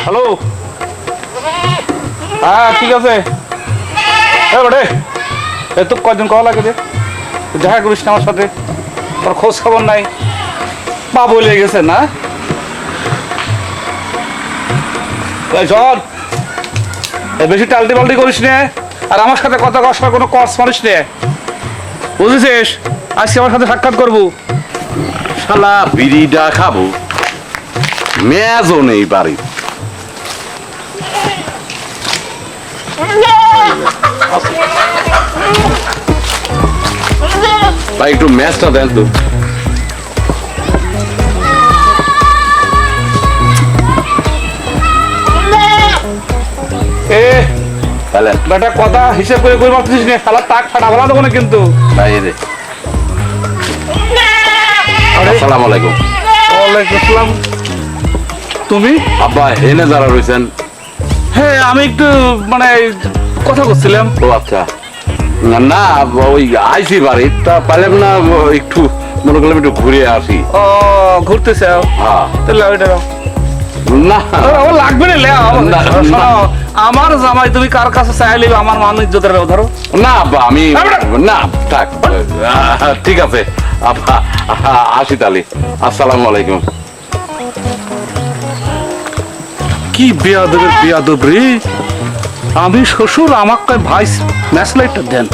Hello, হ্যাঁ ঠিক আছে। বটে তো কয়দিন কওয়া লাগে যে দেখা করিস না আমার সাথে, তোর খোঁজ খবর নাই। বা বলে গেছে না চল, বেশি টালটি পাল্টি করিস নে, আর আমার সাথে কথা কষ্ট কোনো কস মারিস নে, বুঝেছিস? আজকে আমার সাথে সাক্ষাৎ করবো। শালা বিড়িটা খাবো, মেয়াজও নেই বাড়ি। ভাই একটু ম্যাচটা দেন তো। বেটা কথা হিসেব করে কই মারতেছিস না, শালা টাক ফাটা বলা দেবো না কিন্তু। ভাই রে, আসসালামু আলাইকুম। ওয়ালাইকুম আসসালাম। তুমি? আব্বা এনে যারা রয়েছেন? হ্যাঁ আমি একটু মানে কথা করছিলাম। ও আচ্ছা, না ওই আইসি বাড়ি, তা পারলাম না একটু মনে করলাম একটু ঘুরে আসি। ও ঘুরতেছে? হ্যাঁ তাহলে ওইটা না আমার লাগবে না। আমার জামাই তুমি কার কাছে চাইলে আমার মান ইজ্জতের ধরো না আব্বা, আমি না থাক, ঠিক আছে আব্বা, আসি তালি। আসসালামু আলাইকুম। কি বেয়াদবের বেয়াদব রে, আমি শ্বশুর আমাকে ভাইস ম্যাচলাইটটা দেন।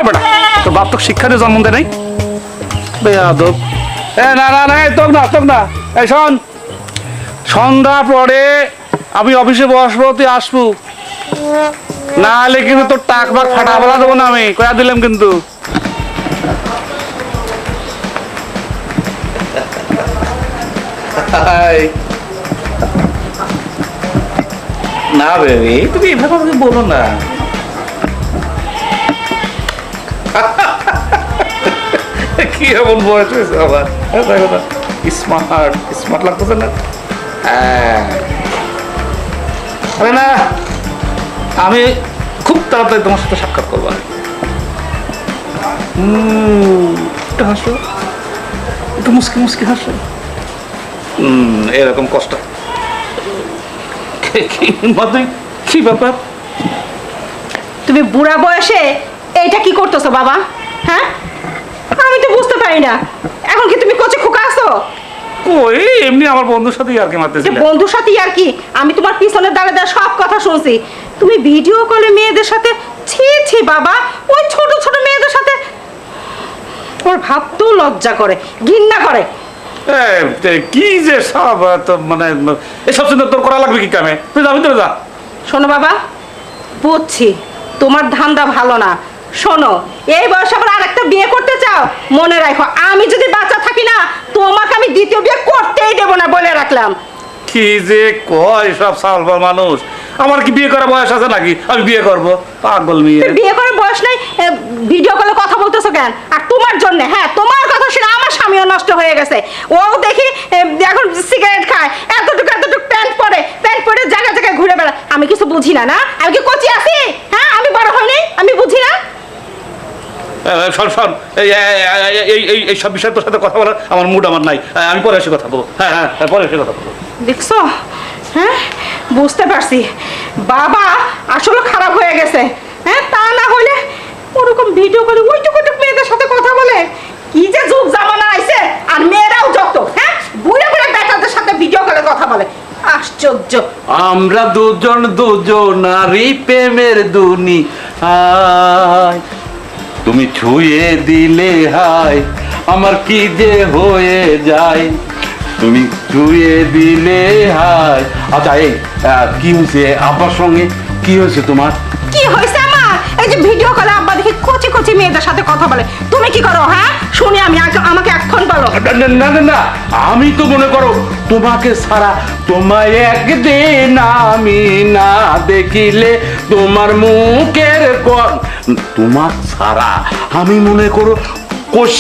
বেটা তোর বাপ তো শিক্ষা দিয়ে জন্ম দেয় নাই, বেয়াদব। না না না তোক না, এই শোন, সন্ধ্যা পরে আমি অফিসে বসবো, তুই আসবো, না হলে কিন্তু তোর টাক বাক ফাটা বলা দেবো না, আমি কয়া দিলাম কিন্তু। না বেবি, তুমি এভাবে বলো না। কি এমন বয়স হয়েছে আবার, দেখো না স্মার্ট স্মার্ট লাগতেছে না? আরে না, আমি খুব তাড়াতাড়ি তোমার সাথে সাক্ষাৎ করবো। একটু হাসো, একটু মুসকি মুসকি হাসো। এরকম কষ্ট কি ব্যাপার? তুমি বুড়া বয়সে এইটা কি করতেছো বাবা? হ্যাঁ আমি তো বুঝতে পারি না, এখন কি তুমি কোচে খোকা আছো? কই এমনি আমার বন্ধুর সাথে আর কি মারতেছি। বন্ধুর সাথে আর কি? আমি তোমার পিছনে দাঁড়িয়ে দাঁড়িয়ে সব কথা শুনছি। তুমি ভিডিও কলে মেয়েদের সাথে, ছি ছি বাবা, ওই ছোট ছোট মেয়েদের সাথে ওর ভাবতেও লজ্জা করে, ঘৃণা করে। কি যে সব মানে এসব চিন্তা তোর করা লাগবে কি কামে? তুই যাবি তো যা। শোনো বাবা, বুঝছি তোমার ধান্দা ভালো না। শোনো, এই বয়সে আবার আরেকটা বিয়ে করতে চাও? মনে রাখো, আমি যদি বাচ্চা থাকি না, তোমাকে আমি দ্বিতীয় বিয়ে করতেই দেবো না, বলে রাখলাম। কি যে কয় সব সালবার মানুষ, আমার কি বিয়ে করার বয়স আছে নাকি আমি বিয়ে করব? পাগল মেয়ে। বিয়ে করার বয়স নাই, ভিডিও কলে কথা বলতেছো কেন? আর তোমার জন্য, হ্যাঁ তোমার কথা শুনে আমার স্বামীও নষ্ট হয়ে গেছে। ও দেখি এখন সিগারেট খায়, এতটুকু এতটুকু প্যান্ট পরে জায়গায় জায়গায় ঘুরে বেড়ায়। আমি কিছু বুঝি না? না আমি কি কচি আছি? হ্যাঁ আমি বড় হইনি, আমি বুঝি না? শোন শোন, এই সব বিষয়ে তোর সাথে কথা বলার আমার মুড আমার নাই, আমি পরে এসে কথা বলবো। হ্যাঁ হ্যাঁ পরে এসে কথা বলবো। দেখছো? হ্যাঁ বুঝতে পারছি, বাবা আসলে খারাপ হয়ে গেছে। হ্যাঁ তা না হলে ওরকম ভিডিও কলে ওইটুকু মেয়েদের সাথে কথা বলে। কি যে যুগ জামানা আইছে, আর মেয়েরাও যত হ্যাঁ বুড়া বুড়া বেটাদের সাথে ভিডিও কলে কথা বলে, আশ্চর্য। আমরা দুজন দুজনারই প্রেমের দুনিয়ায়, তুমি ছুঁয়ে দিলে হায় আমার কি যে হয়ে যায়, তুমি ছুঁয়ে দিলে হায়। আচ্ছা এই কি হয়েছে আব্বার সঙ্গে? কি হয়েছে তোমার? কি হয়েছে আমার? এই যে ভিডিও কলে আব্বা দেখি কচি কচি মেয়েদের সাথে কথা বলে, তুমি কি করো? হ্যাঁ শুনি আমি, আমাকে এখন বলো। না না না, আমি তো মনে করো তোমাকে ছাড়া, তোমায় একদিন আমি না দেখিলে তোমার মুখের তোমার ছাড়া আমি মনে করো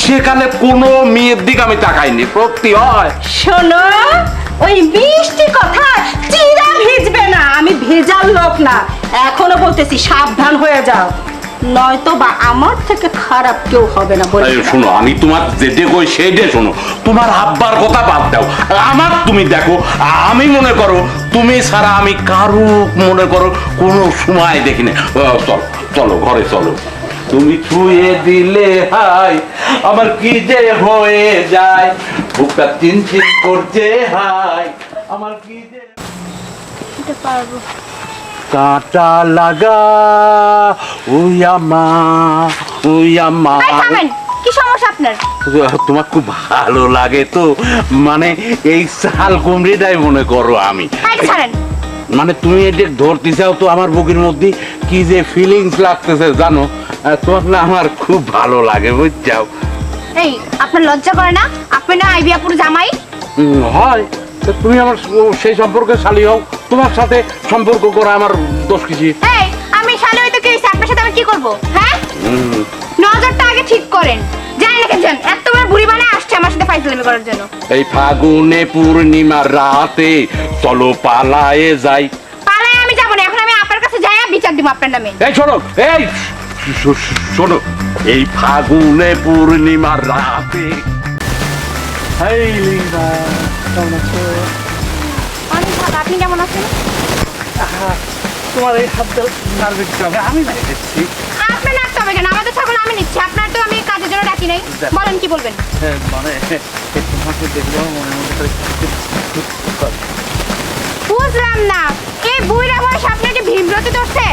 সেকালে কোনো মেয়ের দিকে আমি তাকাইনি। সত্যি হয়? শোনো, ওই মিষ্টি কথা চিরা ভিজবে না, আমি ভেজাল লোক না। এখনো বলতেছি সাবধান হয়ে যাও। নয়তো বা আমার থেকে খারাপ কেউ হবে না বলে এই দিলাম। শোনো, আমি তোমার যেটা কই সেইটা শোনো। তোমার আব্বার কথা বাদ দাও, আমার তুমি দেখো। আমি মনে করো তুমি ছাড়া আমি কারো মনে করো কোনো সময় দেখি না। চলো চলো ঘরে চলো। তুমি ছুঁয়ে দিলে হাই আমার কি যে হয়ে যায়, বুকটা চিনচিন করছে হাই আমার কি যে। এটা পারবো। কাঁটা লাগা ওই আমা এই থামেন, কি সমস্যা আপনার? তোমার খুব ভালো লাগে তো, মানে এই শাল কুমড়িটাই মনে করো আমি। এই ছাড়েন। মানে তুমি এটা ধরতে চাও তো আমার বুকের মধ্যে কি যে ফিলিংস লাগতেছে জানো। তোমার না আমার খুব ভালো লাগে বুঝছাও। এই আপনার লজ্জা করে না? আপনি না আইবিয়াপুর জামাই? হয় তো তুমি আমার সেই সম্পর্কে শালী হও, তোমার সাথে সম্পর্ক করা আমার দোষ কিছু। এই আমি শালে হইতে কি হইছে? আপনার সাথে আমি কি করব? হ্যাঁ, নজরটা আগে ঠিক করেন। যাই রেখে যান, এতবার বুড়ি বানায় আসছে আমার সাথে ফাইজলামি করার জন্য। এই ফাগুনে পূর্ণিমার রাতে চলো পালায়ে যাই। পালায় আমি যাব না, এখন আমি আপনার কাছে যাই বিচার দিব আপনার নামে। এই শোনো, এই শোনো, এই ফাগুনে পূর্ণিমার রাতে। এই লিঙ্গা, কেমন আছো? অনেক ভালো, আপনি কেমন আছেন? তোমার এই হাতটা নার্ভে দিতে হবে, আমি না দেখছি। আপনার নাচতে হবে কেন? আমাদের ছাগল আমি নিচ্ছি, আপনার তো আমি কাজের জন্য ডাকি নাই। বলেন কি বলবেন? মানে তোমাকে দেখলে আমার মনের মধ্যে বুঝলাম না, এই বুইরা বয়স আপনাকে বিভ্রতি ধরছে?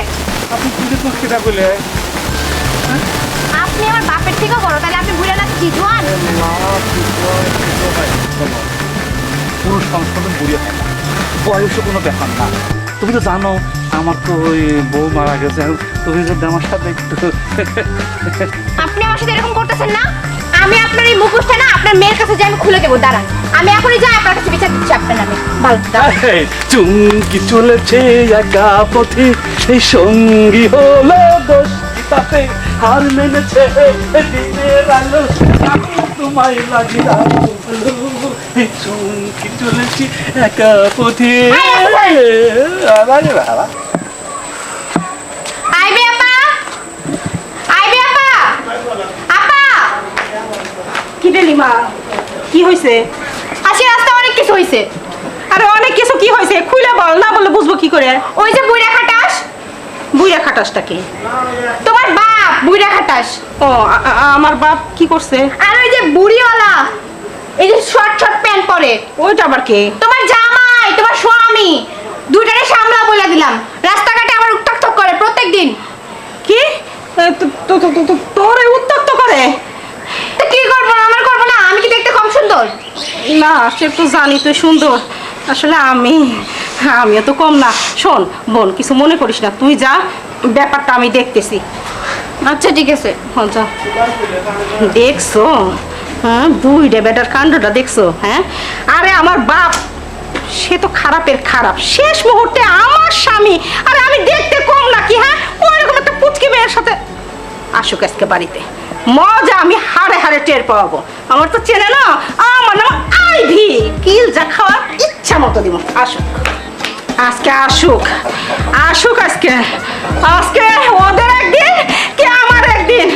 আপনি পুজো তো সেটা বলে আপনি আমার বাপের থেকেও বড়, তাহলে আপনি বুইরা না জিজুয়ান? পুরুষ সংস্করণ বুড়িয়ে থাকে, বয়সও কোনো ব্যাপার না। তুমি তো জানো আমার তো ওই বউ মারা গেছে, তুমি যদি আমার সাথে একটু আপনি আমার সাথে এরকম করতেছেন না? আমি আপনার এই মুখোশটা না আপনার মেয়ের কাছে যাই আমি খুলে দেবো, দাঁড়ান। আমি এখনই যাই আপনার কাছে বিচার দিচ্ছি আপনার নামে। ভালো দাঁড়ান। চুমকি চলেছে একা পথে, সেই সঙ্গী হলো দোষ তাতে, হার মেনেছে দিনের আলো, আমি তোমায় লাগিলাম ভালো। চুমকি চলেছি একা পথে। আইবে আপা, আইবে আপা, আপা। কি রে লিমা, কি হয়েছে? আসি রাস্তা অনেক কিছু হয়েছে। আরে অনেক কিছু কি হয়েছে খুলে বল, না বললে বুঝবো কি করে? ওই যে বুইরা খাটাস, বুইরা খাটাসটা কি? তোমার বাপ বুইরা খাটাস। ও আমার বাপ কি করছে? আর ওই যে বুড়িওয়ালা, এই যে শর্ট শর্ট প্যান্ট পরে, ওইটা আবার কে? তোমার জামাই, তোমার স্বামী, দুইটারে সামলা বলে দিলাম। রাস্তাঘাটে আমার উত্তক্ত করে প্রত্যেকদিন। কি তোরে উত্তক্ত করে? তো কি করবো, আমার করবো না? আমি কি দেখতে কম সুন্দর? না সে তো জানি তুই সুন্দর, আসলে আমিও তো কম না। শোন বোন, কিছু মনে করিস না, তুই যা, ব্যাপারটা আমি দেখতেছি। আচ্ছা ঠিক আছে। হ্যাঁ যা। দেখছো? হ্যাঁ, বুইড়ে বেটার কাণ্ডটা দেখছো? হ্যাঁ, আরে আমার বাপ সে তো খারাপের খারাপ, শেষ মুহূর্তে আমার স্বামী, আরে আমি দেখতে কম নাকি? হ্যাঁ, ওইরকম একটা পুচকি মেয়ের সাথে আসুক আজকে বাড়িতে, মজা আমি হাড়ে হাড়ে টের পাবো। আমার তো চেনে না, আমার নাম আইভি, কিল যা খাওয়ার ইচ্ছা মতো দিব। আসুক আজকে, আসুক আসুক আজকে, আজকে ওদের একদিন কি আমার একদিন।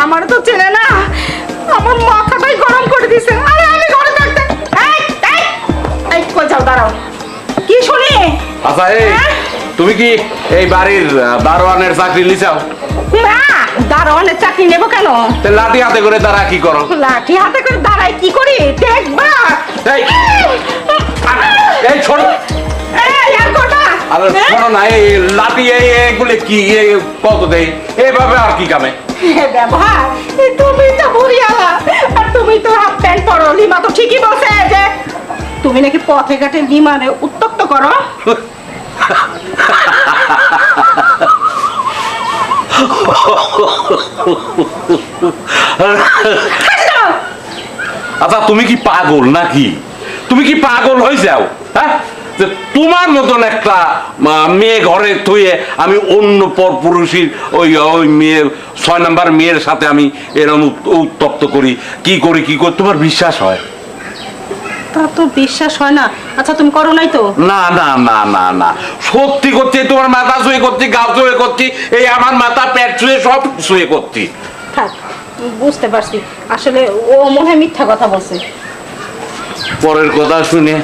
আমার তো চেনে না, আমার মাথাটাই গরম করে দিছে। আরে আমি ঘরে থাকতে, এই কই যাও, দাঁড়াও। কি শুনি? আচ্ছা হ্যাঁ? তুমি কি এই বাড়ির দারোয়ানের চাকরি লিচাও? না, দারোয়ানের চাকরি নেবো কেন? লাঠি হাতে করে তারা কি করো? লাঠি হাতে করে দাঁড়াই কি করি দেখবা? এই এই ছোট, এই আর কোটা, আরে শোনো না, এই লাঠি এইগুলো কি কত দেয় এইভাবে আর কি কামে? ব্যবহার, তুমি তো বুড়িয়ালা, আর তুমি তো হাফ প্যান্ট পরো। লিমা তো ঠিকই বলছে যে তুমি নাকি পথে ঘাটে লিমারে উত্তক্ত করো। আচ্ছা তুমি কি পাগল নাকি? তুমি কি পাগল হয়ে যাও? হ্যাঁ, যে তোমার মতন একটা মেয়ে ঘরে থুয়ে আমি অন্য পর পুরুষের ওই মেয়ের 6 নাম্বার মেয়ের সাথে আমি এরকম উত্তপ্ত করি, কি করি তোমার বিশ্বাস হয়? তা তো বিশ্বাস হয় না। আচ্ছা তুমি করো নাই তো? না না না না না, সত্যি করছি, তোমার মাথা শুয়ে করছি, গা শুয়ে করছি, এই আমার মাথা পেট শুয়ে সব শুয়ে করছি। থাক, বুঝতে পারছি আসলে ও মনে হয় মিথ্যা কথা বলছে। পরের কথা শুনে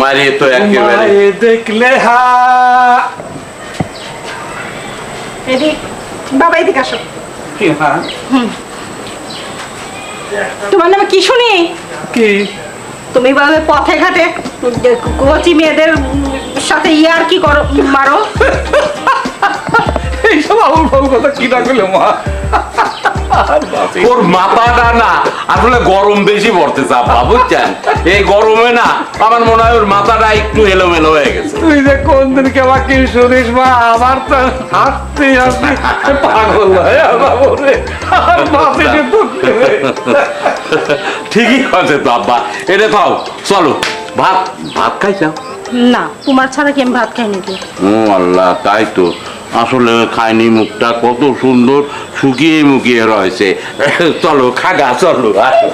মারিয়ে তো একেবারে। তোমায় দেখলে হা এদিক বাবা, এদিক আসো। কি হ্যাঁ তোমার নামে কি শুনি? কি তুমি বলে পথে ঘাটে কচি মেয়েদের সাথে ইয়ার কি করো, মারো? এইসব আবুল ফাবুল কথা কি না করলে মা? ওর মাথাটা না আসলে গরম বেশি পড়তেছে আব্বা, বুঝছেন? এই গরমে না আমার মনে হয় ওর মাথাটা একটু এলোমেলো হয়ে গেছে। তুই যে কোন দিন কেবা কি শুনিস মা, আমার তো হাসতে হাসতে পাগল হয়ে বাবু রে, আর মাথায় পড়তে ঠিকই আছে তো আব্বা, এটা খাও, চলো ভাত ভাত খাইছাও? না, তোমার ছাড়া কি আমি ভাত খাই নাকি? ও আল্লাহ, তাই তো, আসলে খাইনি, মুখটা কত সুন্দর শুকিয়ে মুখিয়ে রয়েছে। চলো খাগা, চলো আসো।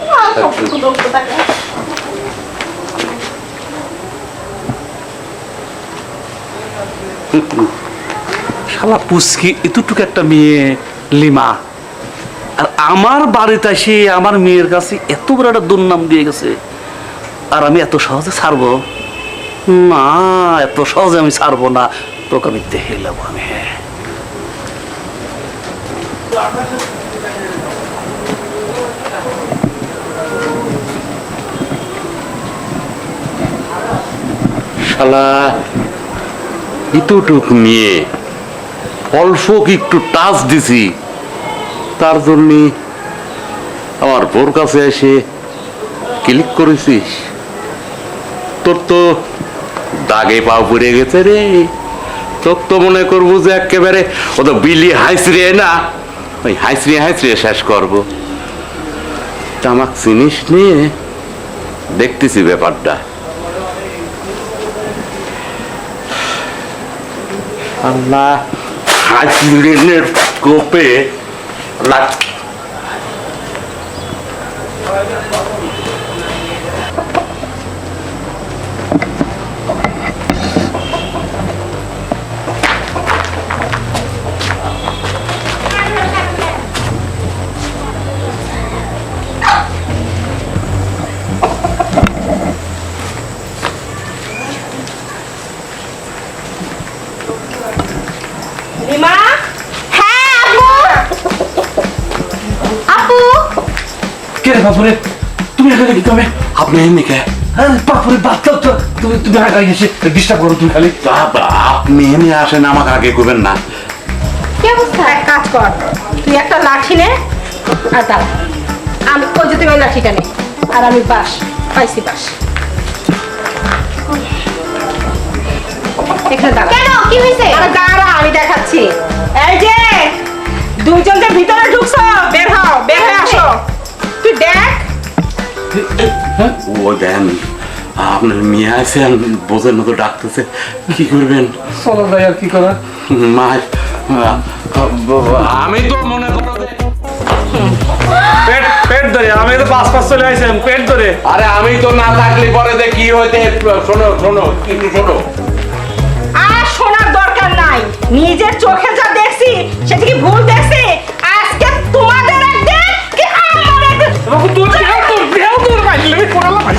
শালা পুচকি এতটুকু একটা মেয়ে লিমা, আর আমার বাড়িতে এসে আমার মেয়ের কাছে এত বড় একটা দুর্নাম দিয়ে গেছে, আর আমি এত সহজে ছাড়বো না? এত সহজে আমি ছাড়বো না, তোকে আমি দেখে নেবো আমি। হ্যাঁ, শালা এতটুক নিয়ে অল্প একটু টাচ দিছি, তার জন্য আমার বোর কাছে এসে ক্লিক করেছিস। তোর তো দাগে পা পড়ে গেছে রে, তোর তো মনে করবো যে একেবারে ও তো বিলি হাইসড়িয়ে না, ওই হাইসড়িয়ে হাইসড়িয়ে শেষ করবো। তামাক জিনিস নিয়ে দেখতেছি ব্যাপারটা। আল্লাহ, হাইসড়িনের কোপে লাগ লিমা, হ্যাঁ আপু, আপু কে রে বাপুরে, তুমি এখানে কি করবে? আপনি এমনি কে? হ্যাঁ বাপুরে, বাচ্চা তো তুমি তুমি আগে এসে ডিস্টার্ব করো তুমি খালি। বাবা, আপনি এমনি আসেন, আমাকে আগে করবেন না। কি অবস্থা? এক কাজ কর, তুই একটা লাঠি নে আর দাঁড়া। আমি ওই যে তুমি ওই লাঠিটা নে, আর আমি বাস পাইছি, বাস এখানে দাঁড়া। কেন, কি হয়েছে? আরে দাঁড়া, আমি দেখাচ্ছি। এই যে দুইজন যে ভিতরে ঢুকছো, বের হও, বের হয়ে আসো। তুই দেখ। ও দেন, আপনার মেয়ে আছেন, বোঝেন মতো ডাকতেছে, কি করবেন? চলো ভাই, আর কি করা? মা, আমি তো মনে করো যে- পেট পেট ধরে, আমি তো পাঁচ পাঁচ চলে আসলাম পেট ধরে। আরে আমি তো না থাকলে পরে যে কি হইতে, শোনো শোনো একটু শোনো। আর শোনার দরকার নাই, নিজের চোখে যা দেখছি সেটা কি ভুল দেখছি? আজকে তোমাদের একদিন কি আমার একদিন। বাবু তোর দেহ তোর দেহ তোর ভাই, কোনালা ভাই।